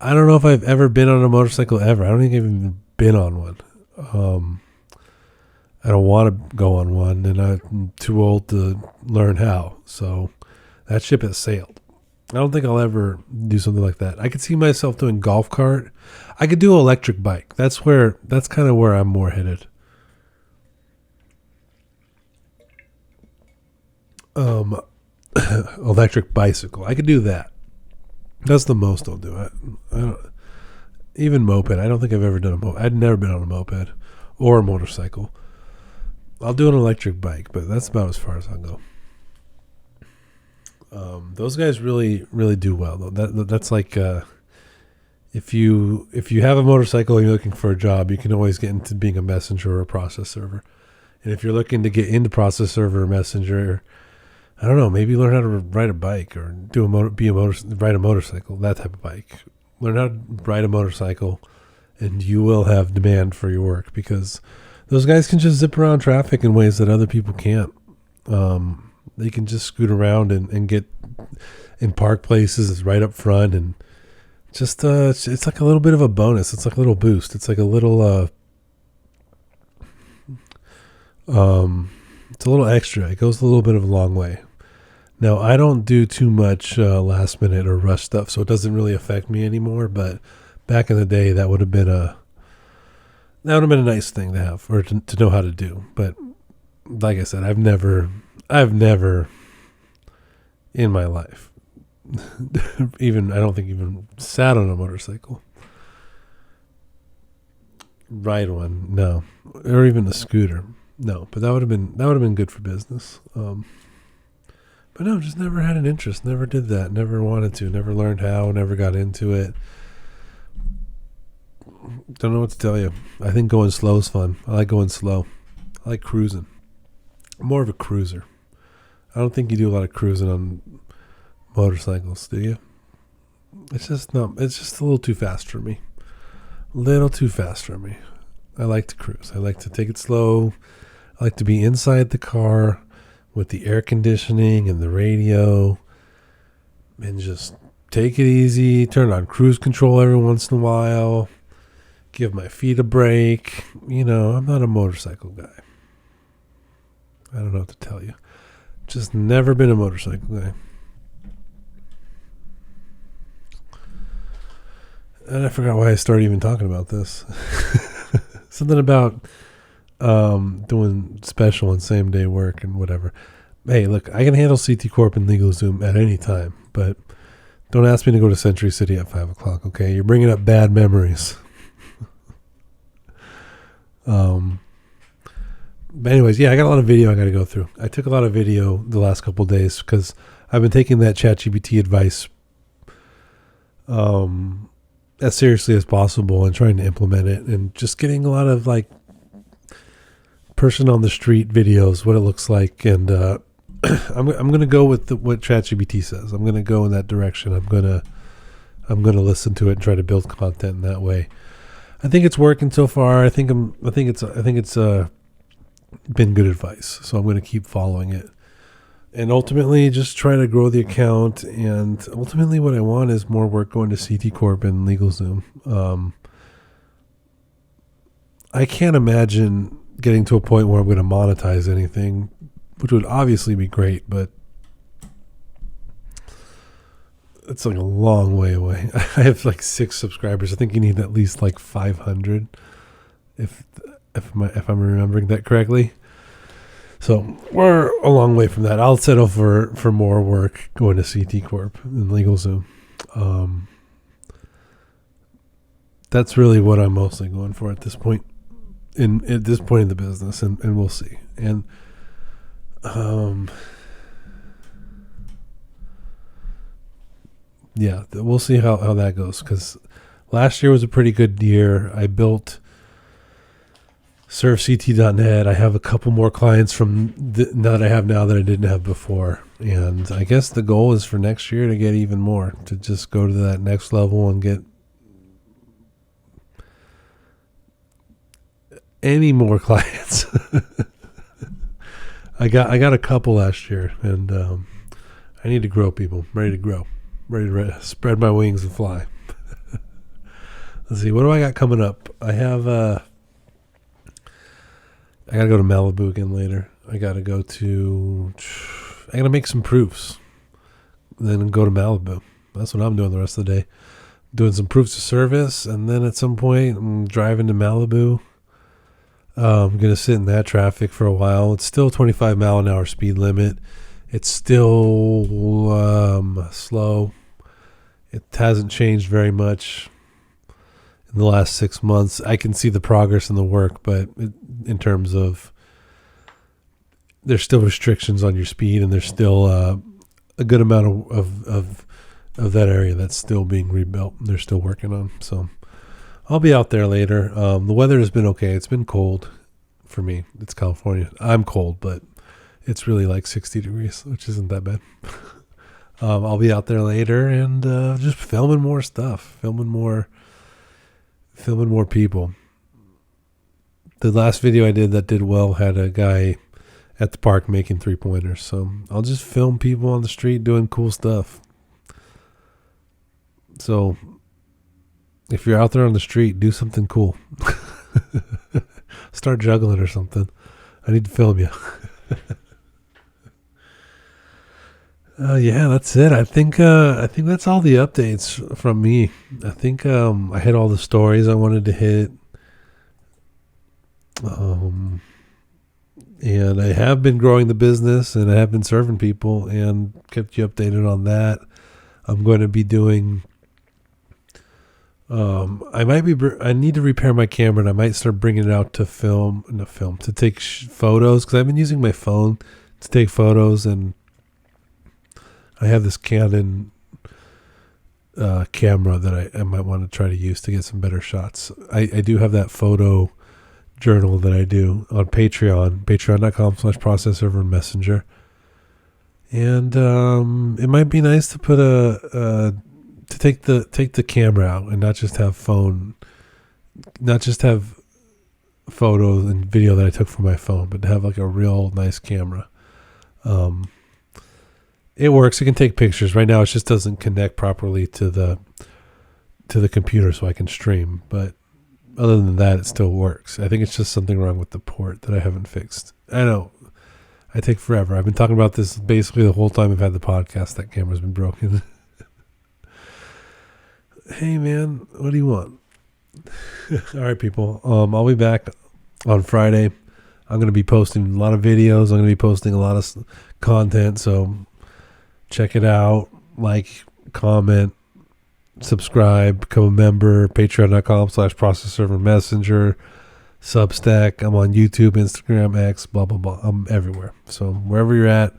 I don't know if I've ever been on a motorcycle ever. I don't think I've even been on one. I don't want to go on one, and I'm too old to learn how. So that ship has sailed. I don't think I'll ever do something like that. I could see myself doing golf cart. I could do electric bike. That's kind of where I'm more headed. electric bicycle. I could do that. That's the most I'll do. I don't, even moped. I don't think I've ever done a moped. I'd never been on a moped or a motorcycle. I'll do an electric bike, but that's about as far as I'll go. Those guys really, really do well though. That's like if you have a motorcycle and you're looking for a job, you can always get into being a messenger or a process server. And if you're looking to get into process server or messenger, I don't know, maybe learn how to ride a bike or ride a motorcycle, that type of bike. Learn how to ride a motorcycle, and you will have demand for your work because those guys can just zip around traffic in ways that other people can't. They can just scoot around and get in park places right up front, and just it's like a little bit of a bonus. It's like a little boost. It's like a little it's a little extra. It goes a little bit of a long way. Now, I don't do too much last minute or rush stuff, so it doesn't really affect me anymore. But back in the day, that would have been a nice thing to have or to know how to do. But like I said, I've never in my life I don't think even sat on a motorcycle, ride one, no, or even a scooter, no. But that would have been good for business. But no, just never had an interest, never did that, never wanted to, never learned how, never got into it. Don't know what to tell you. I think going slow is fun. I like going slow. I like cruising. I'm more of a cruiser. I don't think you do a lot of cruising on motorcycles, do you? It's just a little too fast for me. I like to cruise. I like to take it slow. I like to be inside the car with the air conditioning and the radio and just take it easy, turn on cruise control every once in a while, give my feet a break. I'm not a motorcycle guy. I don't know what to tell you. Just never been a motorcycle guy. And I forgot why I started even talking about this. Something about doing special and same day work and whatever. Hey, look, I can handle CT Corp and LegalZoom at any time, but don't ask me to go to Century City at 5 o'clock, okay? You're bringing up bad memories. But anyways, yeah, I got a lot of video I got to go through. I took a lot of video the last couple of days because I've been taking that ChatGPT advice as seriously as possible and trying to implement it and just getting a lot of like person on the street videos, what it looks like. And I'm going to go with what ChatGPT says. I'm going to go in that direction. I'm going to listen to it and try to build content in that way. I think it's working so far. I think it's been good advice. So I'm going to keep following it. And ultimately just try to grow the account. And ultimately what I want is more work going to CT Corp and LegalZoom. I can't imagine getting to a point where I'm going to monetize anything, which would obviously be great, but it's like a long way away. I have like 6 subscribers. I think you need at least like 500 if I'm remembering that correctly. So we're a long way from that. I'll settle for more work going to CT Corp and LegalZoom. That's really what I'm mostly going for at this point. At this point in the business, and we'll see. And yeah, we'll see how that goes, because last year was a pretty good year. I built ServeCT.net. I have a couple more clients from that I have now that I didn't have before, and I guess the goal is for next year to get even more, to just go to that next level and get any more clients. I got a couple last year, and I need to grow, people. I'm ready to grow. Ready to spread my wings and fly. Let's see, what do I got coming up? I got to go to Malibu again later. I got to make some proofs, then go to Malibu. That's what I'm doing the rest of the day. Doing some proofs of service, and then at some point I'm driving to Malibu. I'm going to sit in that traffic for a while. It's still 25 mile an hour speed limit. It's still slow. It hasn't changed very much in the last 6 months. I can see the progress in the work, but in terms of there's still restrictions on your speed, and there's still a good amount of that area that's still being rebuilt. They're still working on. So I'll be out there later. The weather has been okay. It's been cold for me. It's California. I'm cold, but it's really like 60 degrees, which isn't that bad. I'll be out there later and just filming more stuff, filming more people. The last video I did that did well had a guy at the park making 3-pointers. So I'll just film people on the street doing cool stuff. So if you're out there on the street, do something cool. Start juggling or something. I need to film you. Yeah, that's it. I think that's all the updates from me. I think I hit all the stories I wanted to hit. And I have been growing the business, and I have been serving people, and kept you updated on that. I'm going to be doing. I need to repair my camera, and I might start bringing it out to to take photos, because I've been using my phone to take photos, and I have this Canon camera that I might want to try to use to get some better shots. I do have that photo journal that I do on Patreon, patreon.com/processorvermessenger. And it might be nice to put to take the camera out and not just have photos and video that I took from my phone, but to have like a real nice camera. It works. It can take pictures. Right now, it just doesn't connect properly to the computer, so I can stream. But other than that, it still works. I think it's just something wrong with the port that I haven't fixed. I know. I take forever. I've been talking about this basically the whole time I've had the podcast. That camera's been broken. Hey, man, what do you want? All right, people. I'll be back on Friday. I'm going to be posting a lot of videos. I'm going to be posting a lot of content, so check it out. Like, comment, subscribe, become a member. Patreon.com/processorvermessenger. Substack. I'm on YouTube, Instagram, X, blah, blah, blah. I'm everywhere. So wherever you're at,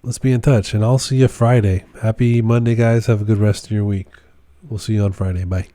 let's be in touch. And I'll see you Friday. Happy Monday, guys. Have a good rest of your week. We'll see you on Friday. Bye.